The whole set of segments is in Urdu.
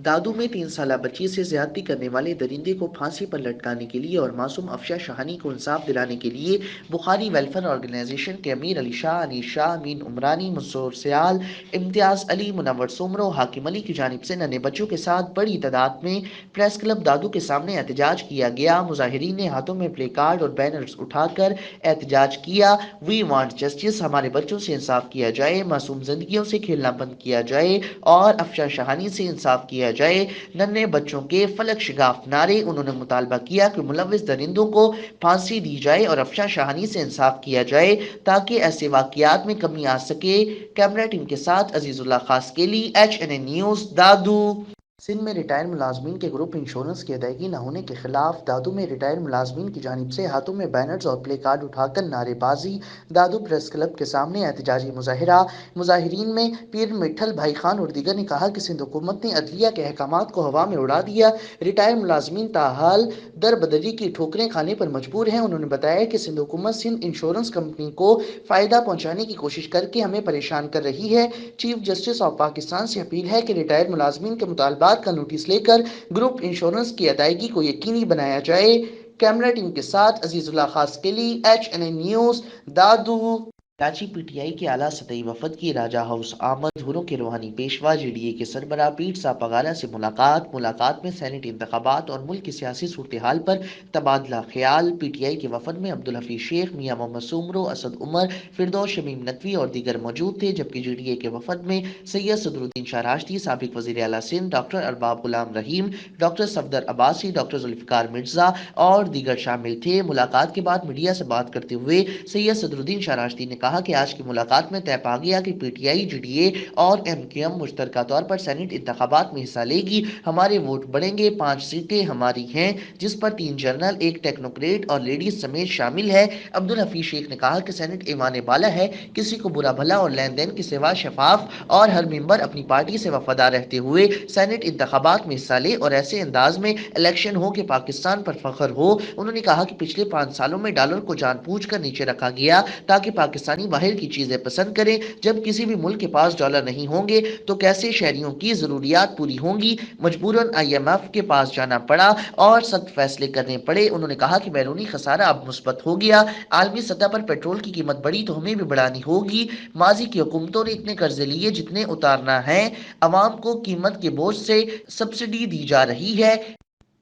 دادو میں 3 سالہ بچی سے زیادتی کرنے والے درندے کو پھانسی پر لٹکانے کے لیے اور معصوم افشا شاہانی کو انصاف دلانے کے لیے بخاری ویلفیئر آرگنائزیشن کے امیر علی شاہ، انیس شاہ، امین عمرانی، منصور سیال، امتیاز علی، منور سومرو، حاکم علی کی جانب سے ننھے بچوں کے ساتھ بڑی تعداد میں پریس کلب دادو کے سامنے احتجاج کیا گیا۔ مظاہرین نے ہاتھوں میں پلے کارڈ اور بینرز اٹھا کر احتجاج کیا۔ وی وانٹ جسٹس، ہمارے بچوں سے انصاف کیا جائے، معصوم زندگیوں سے کھیلنا بند کیا جائے اور افشا شاہانی سے انصاف کیا جائے۔ ننھے بچوں کے فلک شگاف نعرے۔ انہوں نے مطالبہ کیا کہ ملوث درندوں کو پھانسی دی جائے اور افشا شاہانی سے انصاف کیا جائے تاکہ ایسے واقعات میں کمی آ سکے۔ کیمرہ ٹیم کے ساتھ عزیز اللہ خاسکیلی، HNA نیوز، دادو۔ سندھ میں ریٹائر ملازمین کے گروپ انشورنس کی ادائیگی نہ ہونے کے خلاف دادو میں ریٹائر ملازمین کی جانب سے ہاتھوں میں بینرز اور پلے کارڈ اٹھا کر نعرے بازی۔ دادو پریس کلب کے سامنے احتجاجی مظاہرہ۔ مظاہرین میں پیر مٹھل بھائی خان اور دیگر نے کہا کہ سندھ حکومت نے عدلیہ کے احکامات کو ہوا میں اڑا دیا۔ ریٹائر ملازمین تاحال در بدری کی ٹھوکریں کھانے پر مجبور ہیں۔ انہوں نے بتایا کہ سندھ حکومت سندھ انشورنس کمپنی کو فائدہ پہنچانے کی کوشش کر کے ہمیں پریشان کر رہی ہے۔ چیف جسٹس آف پاکستان سے اپیل ہے کہ ریٹائر ملازمین کے مطالبات کا نوٹس لے کر گروپ انشورنس کی ادائیگی کو یقینی بنایا جائے۔ کیمرہ ٹیم کے ساتھ عزیز اللہ خاسکیلی، HNA نیوز، دادو۔ کراچی PTI کے اعلیٰ سطحی وفد کی راجہ ہاؤس آمد۔ حوروں کے روحانی پیشوا JDA کے سربراہ پیر صاحب پگارا سے ملاقات میں سینیٹ انتخابات اور ملک کی سیاسی صورتحال پر تبادلہ خیال۔ PTI کے وفد میں عبدالحفیظ شیخ، میاں محمد سومرو، اسد عمر، فردوس شمیم نقوی اور دیگر موجود تھے، جبکہ JDA کے وفد میں سید صدر الدین شاہ راشدی، سابق وزیر اعلیٰ سندھ ڈاکٹر ارباب غلام رحیم، ڈاکٹر صفدر عباسی، ڈاکٹر ذوالفقار مرزا اور دیگر شامل تھے۔ ملاقات کے بعد میڈیا سے بات کرتے ہوئے سید صدر الدین شاہ راشدی نے کہا کہ آج کی ملاقات میں طے پا گیا کہ PTI، JDA اور MQM مشترکہ طور پر سینیٹ انتخابات میں حصہ لے گی۔ ہمارے ووٹ بڑھیں گے، 5 سیٹیں ہماری ہیں، جس پر 3 جنرل، 1 ٹیکنوکریٹ اور لیڈیز سمیت شامل ہے۔ عبدالحفیظ شیخ نے کہا کہ سینیٹ ایوان بالا ہے، کسی کو برا بھلا اور لین دین کے سوا شفاف اور ہر ممبر اپنی پارٹی سے وفادار رہتے ہوئے سینیٹ انتخابات میں حصہ لے اور ایسے انداز میں الیکشن ہو کہ پاکستان پر فخر ہو۔ انہوں نے کہا کہ پچھلے 5 سالوں میں ڈالر کو جان بوجھ کر نیچے رکھا گیا تاکہ پاکستانی باہر کی چیزیں پسند کریں۔ جب کسی بھی ملک کے پاس ڈالر نہیں ہوں گے تو کیسے شہریوں کی ضروریات پوری ہوں گی؟ مجبوراً IMF کے پاس جانا پڑا اور سخت فیصلے کرنے پڑے۔ انہوں نے کہا کہ بیرونی خسارہ اب مثبت ہو گیا، عالمی سطح پر پیٹرول کی قیمت بڑھی تو ہمیں بھی بڑھانی ہوگی۔ ماضی کی حکومتوں نے اتنے قرضے لیے جتنے اتارنا ہے، عوام کو قیمت کے بوجھ سے سبسڈی دی جا رہی ہے۔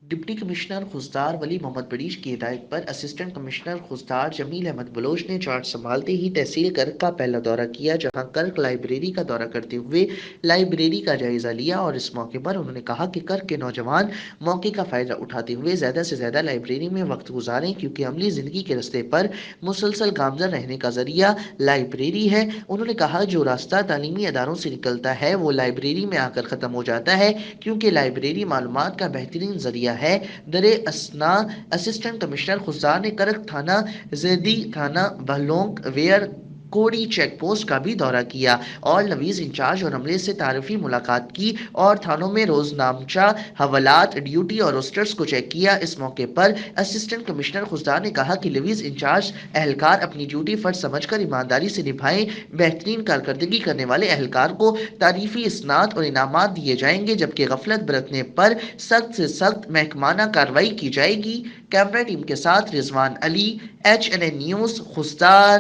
ڈپٹی کمشنر خضدار ولی محمد بڑیچ کی ہدایت پر اسسٹنٹ کمشنر خضدار جمیل احمد بلوچ نے چارج سنبھالتے ہی تحصیل کرک کا پہلا دورہ کیا، جہاں کرک لائبریری کا دورہ کرتے ہوئے لائبریری کا جائزہ لیا اور اس موقع پر انہوں نے کہا کہ کرک کے نوجوان موقع کا فائدہ اٹھاتے ہوئے زیادہ سے زیادہ لائبریری میں وقت گزاریں، کیونکہ عملی زندگی کے راستے پر مسلسل گامزن رہنے کا ذریعہ لائبریری ہے۔ انہوں نے کہا جو راستہ تعلیمی اداروں سے نکلتا ہے وہ لائبریری میں آ کر ختم ہو جاتا ہے، کیونکہ لائبریری معلومات کا بہترین ذریعہ ہے۔ در اثنا اسسٹنٹ کمشنر خضدار نے کرک تھانہ زیدی، تھانہ بہلونگ ویر کوڑی چیک پوسٹ کا بھی دورہ کیا اور نویز انچارج اور عملے سے تعارفی ملاقات کی اور تھانوں میں روزنامچہ حوالات، ڈیوٹی اور روسٹرز کو چیک کیا۔ اس موقع پر اسسٹنٹ کمشنر خضدار نے کہا کہ لیویز انچارج اہلکار اپنی ڈیوٹی فرض سمجھ کر ایمانداری سے نبھائیں، بہترین کارکردگی کرنے والے اہلکار کو تعریفی اسناد اور انعامات دیے جائیں گے، جبکہ غفلت برتنے پر سخت سے سخت محکمانہ کارروائی کی جائے گی۔ کیمرہ ٹیم کے ساتھ رضوان علی، HNA نیوز، خضدار۔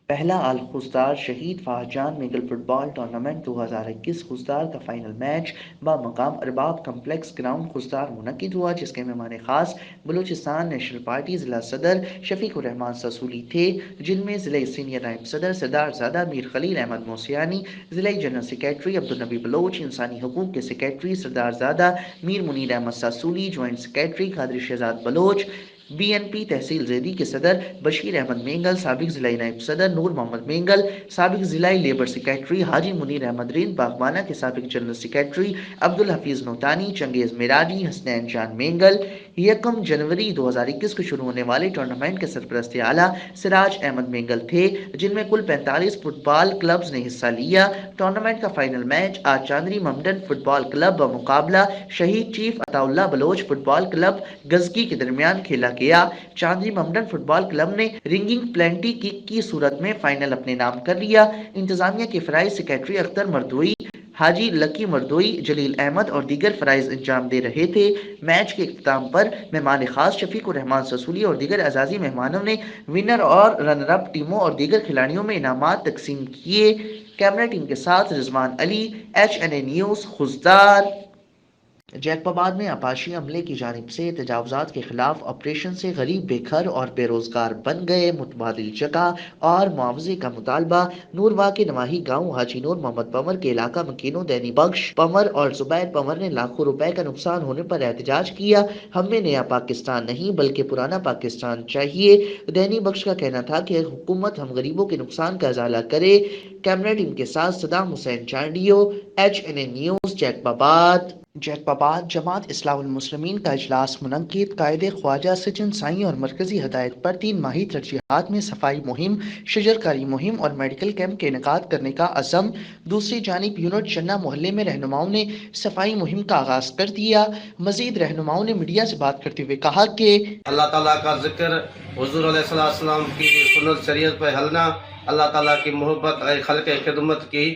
پہلا الخضدار شہید فہد جان میگل فٹ بال ٹورنامنٹ 2021 خضدار کا فائنل میچ بمقام ارباب کمپلیکس گراؤنڈ خضدار منعقد ہوا، جس کے مہمان خاص بلوچستان نیشنل پارٹی ضلع صدر شفیق الرحمان ساسولی تھے، جن میں ضلعی سینئر نائب صدر سردار زادہ میر خلیل احمد موسیانی، ضلعی جنرل سیکریٹری عبدالنبی بلوچ، انسانی حقوق کے secretary Sardarzada Mir Munir Ahmed Sasoli, joint secretary Qadri Shehzad Baloch, BNP tehsil Zaidi کے صدر بشیر احمد مینگل، سابق ضلعی نائب صدر نور محمد مینگل، سابق ضلعی لیبر سیکریٹری حاجی منیر احمد رند باغبانہ کے سابق جنرل سیکریٹری عبدالحفیظ نوتانی، چنگیز میراجی، حسنین جان مینگل۔ 1 جنوری 2021 کو شروع ہونے والے ٹورنامنٹ کے سرپرست اعلیٰ سراج احمد مینگل تھے، جن میں کل 45 فٹ بال کلبز نے حصہ لیا۔ ٹورنامنٹ کا فائنل میچ آج چاندنی ممڈن فٹ بال کلب بمقابلہ شہید چیف عطا اللہ بلوچ فٹ بال کلب گزکی کے درمیان کھیلا گیا۔ چاندنی ممڈن فٹ بال کلب نے رنگنگ پلینٹی کک کی صورت میں فائنل اپنے نام کر لیا۔ انتظامیہ کے فرعی سیکریٹری اختر مردوئی، حاجی لکی مردوئی، جلیل احمد اور دیگر فرائض انجام دے رہے تھے۔ میچ کے اختتام پر مہمان خاص شفیق الرحمان سسولی اور دیگر اعزازی مہمانوں نے ونر اور رنر اپ ٹیموں اور دیگر کھلاڑیوں میں انعامات تقسیم کیے۔ کیمرہ ٹیم کے ساتھ رضوان علی، HNA نیوز، خضدار۔ جیکب آباد میں آبپاشی عملے کی جانب سے تجاوزات کے خلاف آپریشن سے غریب بے گھر اور بے روزگار بن گئے، متبادل جگہ اور معاوضے کا مطالبہ۔ نورواہ کے نواحی گاؤں حاجی نور محمد پنور کے علاقہ مکینوں دینی بخش پنور اور زبیر پنور نے لاکھوں روپے کا نقصان ہونے پر احتجاج کیا۔ ہمیں نیا پاکستان نہیں بلکہ پرانا پاکستان چاہیے۔ دینی بخش کا کہنا تھا کہ حکومت ہم غریبوں کے نقصان کا ازالہ کرے۔ کیمرہ ٹیم کے ساتھ Saddam Hussein Chandio, HNA news, Jacob آباد۔ جیکب آباد جماعت اسلامی المسلمین کا اجلاس منعقد۔ قائد خواجہ سچن سائیں اور مرکزی ہدایت پر 3 ماہی ترجیحات میں صفائی مہم، شجرکاری مہم اور میڈیکل کیمپ کے انعقاد کرنے کا عزم۔ دوسری جانب یونٹ چنہ محلے میں رہنماؤں نے صفائی مہم کا آغاز کر دیا۔ مزید رہنماؤں نے میڈیا سے بات کرتے ہوئے کہا کہ اللہ تعالیٰ کا ذکر، حضور علیہ السلام کی سنت شریعت پہ ہلنا، اللہ تعالیٰ کی محبت، خلق خدمت کی،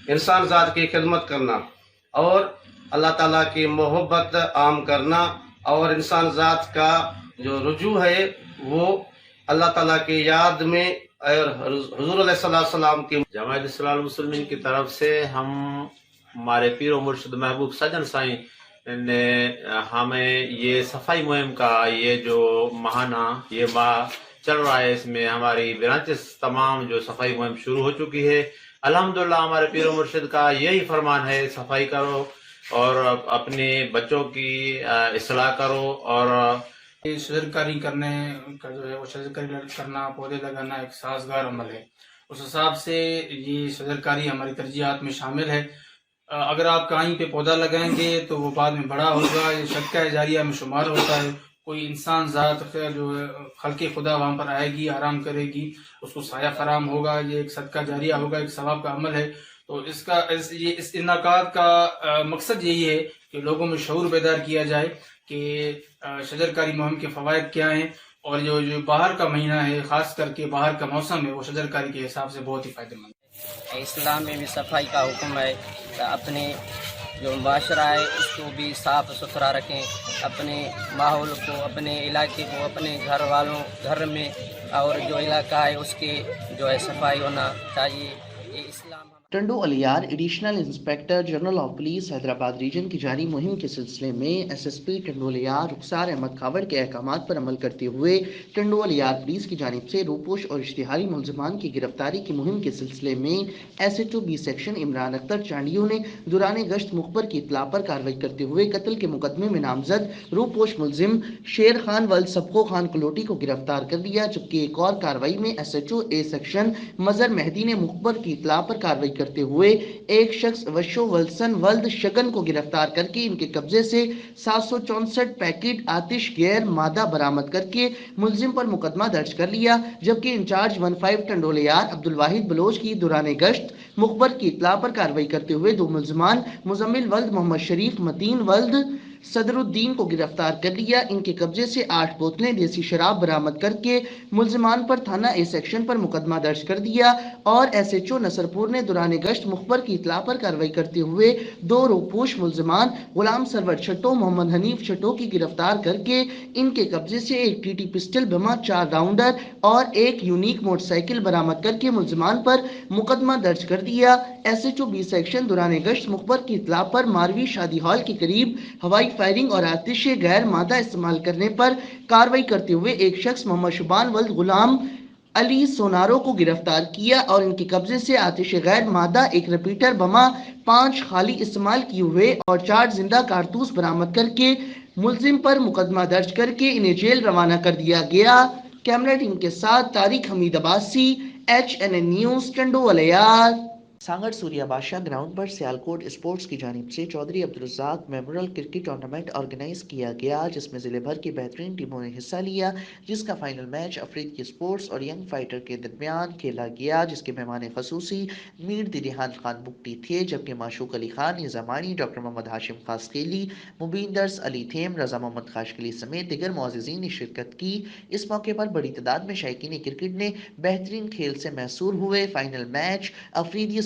انسان ذات کی خدمت کرنا اور اللہ تعالیٰ کی محبت عام کرنا، اور انسان ذات کا جو رجوع ہے وہ اللہ تعالیٰ کی یاد میں اور حضور علیہ السلام کی جماعت اسلامی المسلمین کی طرف سے ہمارے پیر و مرشد محبوب سجن سائیں نے ہمیں یہ صفائی مہم کا یہ جو ماہانہ یہ ماہ چل رہا ہے، اس میں ہماری برانچز تمام جو صفائی مہم شروع ہو چکی ہے۔ الحمدللہ ہمارے پیر و مرشد کا یہی فرمان ہے، صفائی کرو اور اپنے بچوں کی اصلاح کرو، اور شجرکاری کرنے کا جو ہے وہ شجرکاری کرنا، پودے لگانا ایک سازگار عمل ہے۔ اس حساب سے یہ شجرکاری ہماری ترجیحات میں شامل ہے۔ اگر آپ کہیں پہ پودا لگائیں گے تو وہ بعد میں بڑا ہوگا، یہ صدقہ جاریہ میں شمار ہوتا ہے۔ کوئی انسان ذات جو ہے خلق خدا وہاں پر آئے گی، آرام کرے گی، اس کو سایہ فراہم ہوگا، یہ ایک صدقہ جاریہ ہوگا، ایک ثواب کا عمل ہے۔ تو اس انعقاد کا مقصد یہی ہے کہ لوگوں میں شعور بیدار کیا جائے کہ شجرکاری مہم کے فوائد کیا ہیں، اور جو باہر کا مہینہ ہے، خاص کر کے باہر کا موسم ہے، وہ شجرکاری کے حساب سے بہت ہی فائدہ مند ہے۔ اسلام میں بھی صفائی کا حکم ہے، اپنے جو معاشرہ ہے اس کو بھی صاف ستھرا رکھیں، اپنے ماحول کو، اپنے علاقے کو، اپنے گھر والوں گھر میں اور جو علاقہ ہے اس کی جو ہے صفائی ہونا چاہیے۔ یہ اسلام Tando Allahyar additional inspector general of police Hyderabad region کی جاری مہم کے سلسلے میں SSP ٹنڈو الیار رخسار احمد کھاوڑ کے احکامات پر عمل کرتے ہوئے ٹنڈو الیار پولیس کی جانب سے روپوش اور اشتہاری ملزمان کی گرفتاری کی مہم کے سلسلے میں SHO B section Imran Akhtar Chandio نے دوران گشت مخبر کی اطلاع پر کارروائی کرتے ہوئے قتل کے مقدمے میں نامزد روپوش ملزم شیر خان ولد سبقو خان کلوٹی کو گرفتار کر لیا، جبکہ ایک اور کارروائی میں SHO A سیکشن مظہر مہدی نے مخبر کی اطلاع پر کارروائی کرتے ہوئے ایک شخص وشو ولسن ولد شگن کو گرفتار کر کے ان کے قبضے سے 764 پیکٹ آتش گیر مادہ برآمد کر کے ملزم پر مقدمہ درج کر لیا، جبکہ انچارج 15 ٹنڈولیار عبد الواحد بلوچ کی دوران گشت مخبر کی اطلاع پر کارروائی کرتے ہوئے 2 ملزمان مزمل ولد محمد شریف متین ولد صدر الدین کو گرفتار کر لیا۔ ان کے قبضے سے 8 بوتلیں دیسی شراب برآمد کر کے ملزمان پر تھانہ A سیکشن پر مقدمہ درج کر دیا، اور SHO نصرپور نے دوران گشت مخبر کی اطلاع پر کارروائی کرتے ہوئے 2 روپوش ملزمان غلام سرور چھٹو، محمد حنیف چھٹو کی گرفتار کر کے ان کے قبضے سے ایک TT پسٹل بما 4 راؤنڈر اور ایک یونیک موٹر سائیکل برآمد کر کے ملزمان پر مقدمہ درج کر دیا۔ SHO B سیکشن دوران گشت مخبر کی اطلاع پر ماروی شادی ہال کے قریب ہوائی فائرنگ اور آتش غیر مادہ استعمال کرنے پر کارروائی کرتے ہوئے ایک شخص محمد شبان ولد غلام علی سونارو کو گرفتار کیا، اور ان کے قبضے سے آتش غیر مادہ، ایک ریپیٹر بما 5 خالی استعمال کیے ہوئے اور 4 زندہ کارتوس برآمد کر کے ملزم پر مقدمہ درج کر کے انہیں جیل روانہ کر دیا گیا۔ کیمرہ ٹیم کے ساتھ طارق حمید عباسی، HNA نیوز، ٹنڈو الیار۔ سانگڑ سوریہ بادشاہ گراؤنڈ پر سیالکوٹ اسپورٹس کی جانب سے Chaudhry Abdul Razzaq memorial cricket tournament organise کیا گیا، جس میں ضلع بھر کی بہترین ٹیموں نے حصہ لیا، جس کا فائنل میچ افریدی اسپورٹس اور ینگ فائٹر کے درمیان کھیلا گیا، جس کے مہمان خصوصی میر دیدیحان خان بگٹی تھے، جبکہ معشوق علی خان نظامانی، ڈاکٹر محمد ہاشم خاسقیلی، مبین درس علی تھیم، رضا محمد خاشقلی سمیت دیگر معززین نے شرکت کی۔ اس موقع پر بڑی تعداد میں شائقین کرکٹ نے بہترین کھیل سے محصور ہوئے۔ Final match Afridi